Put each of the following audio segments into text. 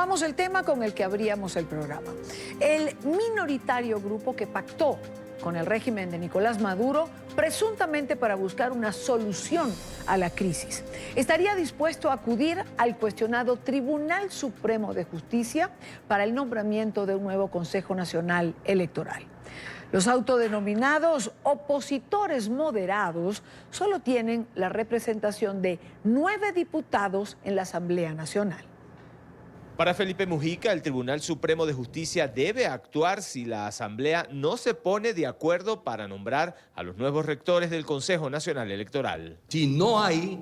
Retomamos el tema con el que abríamos el programa. El minoritario grupo que pactó con el régimen de Nicolás Maduro, presuntamente para buscar una solución a la crisis, estaría dispuesto a acudir al cuestionado Tribunal Supremo de Justicia para el nombramiento de un nuevo Consejo Nacional Electoral. Los autodenominados opositores moderados solo tienen la representación de 9 diputados en la Asamblea Nacional. Para Felipe Mujica, el Tribunal Supremo de Justicia debe actuar si la Asamblea no se pone de acuerdo para nombrar a los nuevos rectores del Consejo Nacional Electoral. Si no hay,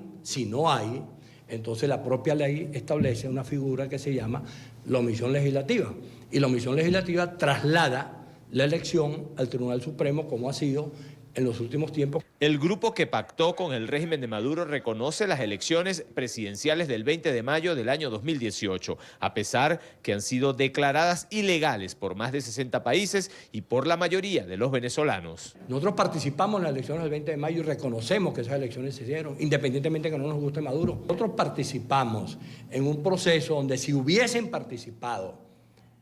entonces la propia ley establece una figura que se llama la omisión legislativa. Y la omisión legislativa traslada la elección al Tribunal Supremo, como ha sido en los últimos tiempos. El grupo que pactó con el régimen de Maduro reconoce las elecciones presidenciales del 20 de mayo del año 2018, a pesar que han sido declaradas ilegales por más de 60 países y por la mayoría de los venezolanos. Nosotros participamos en las elecciones del 20 de mayo y reconocemos que esas elecciones se dieron, independientemente de que no nos guste Maduro. Nosotros participamos en un proceso donde si hubiesen participado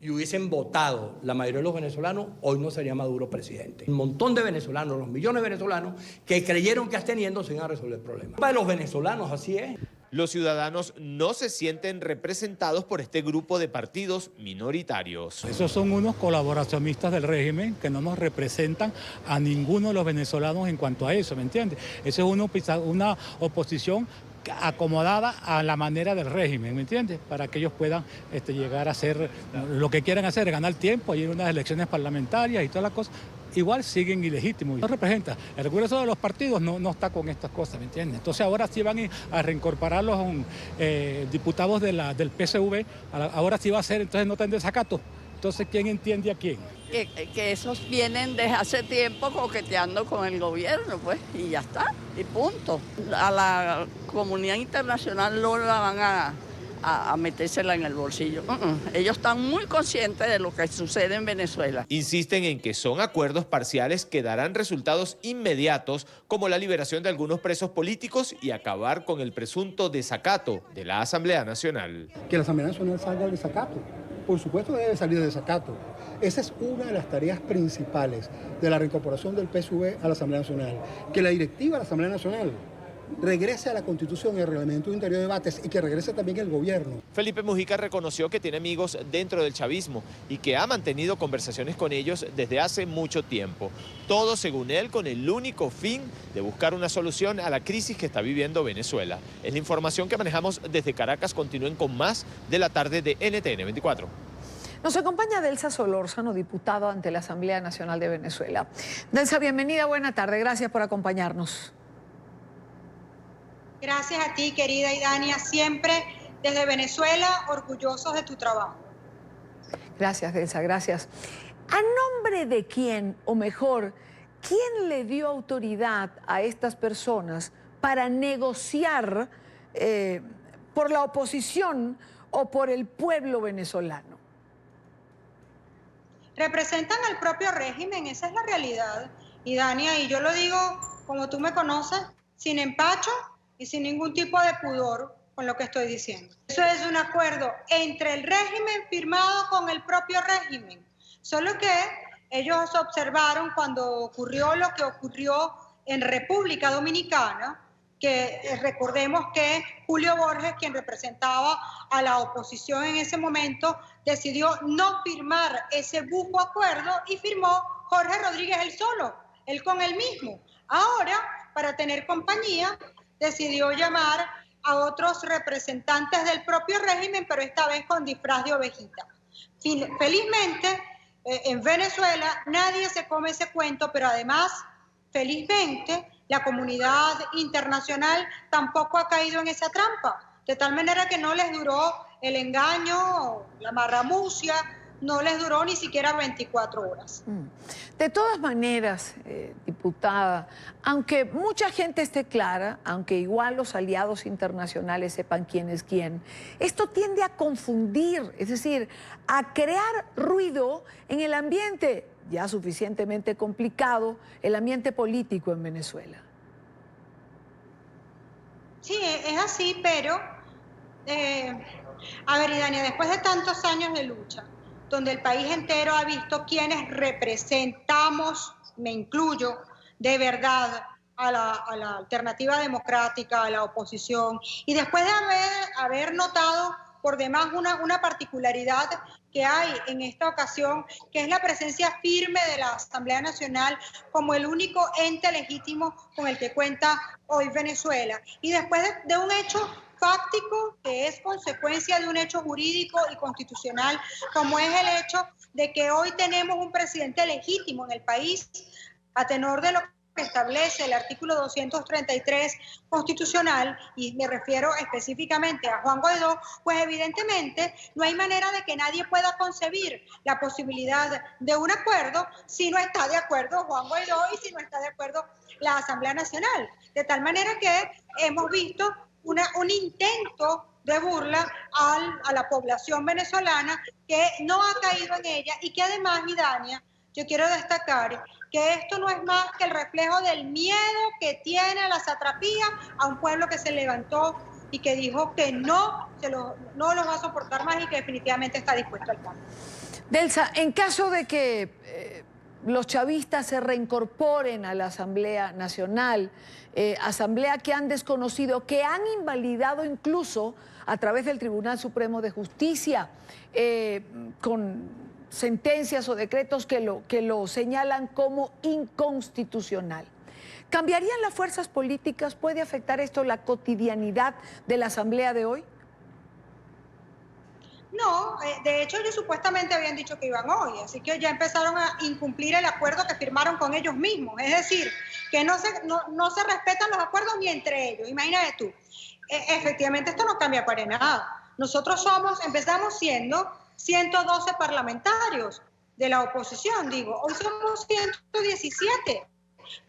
y hubiesen votado la mayoría de los venezolanos, hoy no sería Maduro presidente. Un montón de venezolanos, los millones de venezolanos, que creyeron que absteniendo se iban a resolver el problema. Para los venezolanos así es. Los ciudadanos no se sienten representados por este grupo de partidos minoritarios. Esos son unos colaboracionistas del régimen que no nos representan a ninguno de los venezolanos en cuanto a eso, ¿me entiendes? Eso es una oposición acomodada a la manera del régimen, ¿me entiendes? Para que ellos puedan llegar a hacer lo que quieran hacer, ganar tiempo, ir a unas elecciones parlamentarias y todas las cosas. Igual siguen ilegítimos. No representa. El grueso de los partidos no está con estas cosas, ¿me entiendes? Entonces ahora sí van a reincorporar los diputados del PSV, ahora sí va a ser, entonces no tendrá desacato. Entonces, ¿quién entiende a quién? Que esos vienen desde hace tiempo coqueteando con el gobierno, pues, y ya está, y punto. A la comunidad internacional no la van a metérsela en el bolsillo. Ellos están muy conscientes de lo que sucede en Venezuela. Insisten en que son acuerdos parciales que darán resultados inmediatos, como la liberación de algunos presos políticos y acabar con el presunto desacato de la Asamblea Nacional. Que la Asamblea Nacional salga del desacato. Por supuesto debe salir del desacato. Esa es una de las tareas principales de la reincorporación del PSV a la Asamblea Nacional. Que la directiva de la Asamblea Nacional regrese a la Constitución y al Reglamento Interior de Debates y que regrese también el gobierno. Felipe Mujica reconoció que tiene amigos dentro del chavismo y que ha mantenido conversaciones con ellos desde hace mucho tiempo. Todo, según él, con el único fin de buscar una solución a la crisis que está viviendo Venezuela. Es la información que manejamos desde Caracas. Continúen con más de la tarde de NTN 24. Nos acompaña Delsa Solórzano, diputado ante la Asamblea Nacional de Venezuela. Delsa, bienvenida, buena tarde, gracias por acompañarnos. Gracias a ti, querida Idania, siempre desde Venezuela, orgullosos de tu trabajo. Gracias, Delsa, gracias. ¿A nombre de quién, o mejor, quién le dio autoridad a estas personas para negociar por la oposición o por el pueblo venezolano? Representan al propio régimen, esa es la realidad, Idania, y yo lo digo, como tú me conoces, sin empacho y sin ningún tipo de pudor con lo que estoy diciendo. Eso es un acuerdo entre el régimen firmado con el propio régimen, solo que ellos observaron cuando ocurrió lo que ocurrió en República Dominicana, que recordemos que Julio Borges, quien representaba a la oposición en ese momento, decidió no firmar ese bufo acuerdo y firmó Jorge Rodríguez él solo, él con él mismo. Ahora, para tener compañía, decidió llamar a otros representantes del propio régimen, pero esta vez con disfraz de ovejita. Felizmente, en Venezuela nadie se come ese cuento, pero además, felizmente, la comunidad internacional tampoco ha caído en esa trampa, de tal manera que no les duró el engaño, la marramucia, no les duró ni siquiera 24 horas. De todas maneras, diputada, aunque mucha gente esté clara, aunque igual los aliados internacionales sepan quién es quién, esto tiende a confundir, es decir, a crear ruido en el ambiente ya suficientemente complicado, el ambiente político en Venezuela. Sí, es así, pero A ver, Idania, después de tantos años de lucha, donde el país entero ha visto quienes representamos, me incluyo, de verdad a la alternativa democrática, a la oposición, y después de haber notado por demás una particularidad que hay en esta ocasión, que es la presencia firme de la Asamblea Nacional como el único ente legítimo con el que cuenta hoy Venezuela. Y después de un hecho fáctico que es consecuencia de un hecho jurídico y constitucional, como es el hecho de que hoy tenemos un presidente legítimo en el país, a tenor de lo que establece el artículo 233 constitucional, y me refiero específicamente a Juan Guaidó, pues evidentemente no hay manera de que nadie pueda concebir la posibilidad de un acuerdo si no está de acuerdo Juan Guaidó y si no está de acuerdo la Asamblea Nacional. De tal manera que hemos visto un intento de burla a la población venezolana que no ha caído en ella y que además, Idania, yo quiero destacar que esto no es más que el reflejo del miedo que tiene la satrapía a un pueblo que se levantó y que dijo que no los va a soportar más y que definitivamente está dispuesto al cambio. Delsa, en caso de que los chavistas se reincorporen a la Asamblea Nacional, asamblea que han desconocido, que han invalidado incluso a través del Tribunal Supremo de Justicia, con sentencias o decretos que lo señalan como inconstitucional. ¿Cambiarían las fuerzas políticas? ¿Puede afectar esto la cotidianidad de la Asamblea de hoy? No, de hecho ellos supuestamente habían dicho que iban hoy, así que ya empezaron a incumplir el acuerdo que firmaron con ellos mismos, es decir, que no se respetan los acuerdos ni entre ellos. Imagínate tú, efectivamente esto no cambia para nada. Nosotros empezamos siendo 112 parlamentarios de la oposición, hoy somos 117,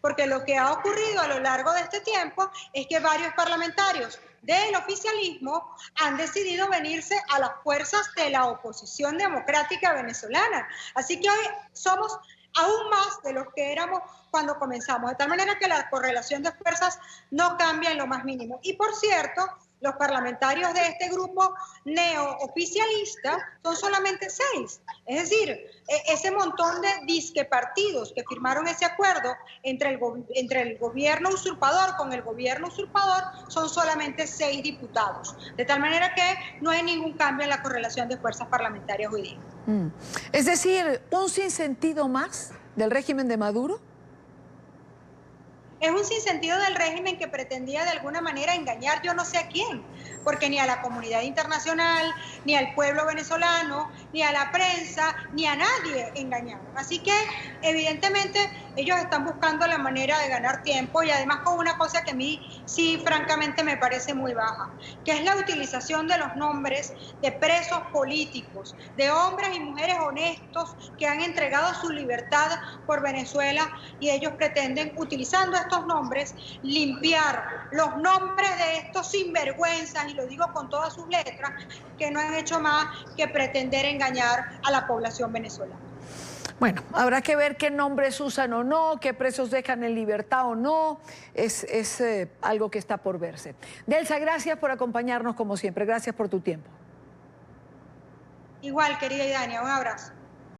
porque lo que ha ocurrido a lo largo de este tiempo es que varios parlamentarios del oficialismo han decidido venirse a las fuerzas de la oposición democrática venezolana. Así que hoy somos aún más de los que éramos cuando comenzamos, de tal manera que la correlación de fuerzas no cambia en lo más mínimo. Y por cierto, los parlamentarios de este grupo neooficialista son solamente 6. Es decir, ese montón de disque partidos que firmaron ese acuerdo entre el gobierno usurpador con el gobierno usurpador son solamente 6 diputados. De tal manera que no hay ningún cambio en la correlación de fuerzas parlamentarias hoy día. Es decir, ¿un sinsentido más del régimen de Maduro? Es un sinsentido del régimen que pretendía de alguna manera engañar yo no sé a quién, porque ni a la comunidad internacional, ni al pueblo venezolano, ni a la prensa, ni a nadie engañaron. Así que evidentemente ellos están buscando la manera de ganar tiempo y además con una cosa que a mí sí francamente me parece muy baja, que es la utilización de los nombres de presos políticos, de hombres y mujeres honestos que han entregado su libertad por Venezuela, y ellos pretenden, utilizando estos nombres, limpiar los nombres de estos sinvergüenzas, y lo digo con todas sus letras, que no han hecho más que pretender engañar a la población venezolana. Bueno, habrá que ver qué nombres usan o no, qué presos dejan en libertad o no, es algo que está por verse. Delsa, gracias por acompañarnos como siempre, gracias por tu tiempo. Igual, querida Idania, un abrazo.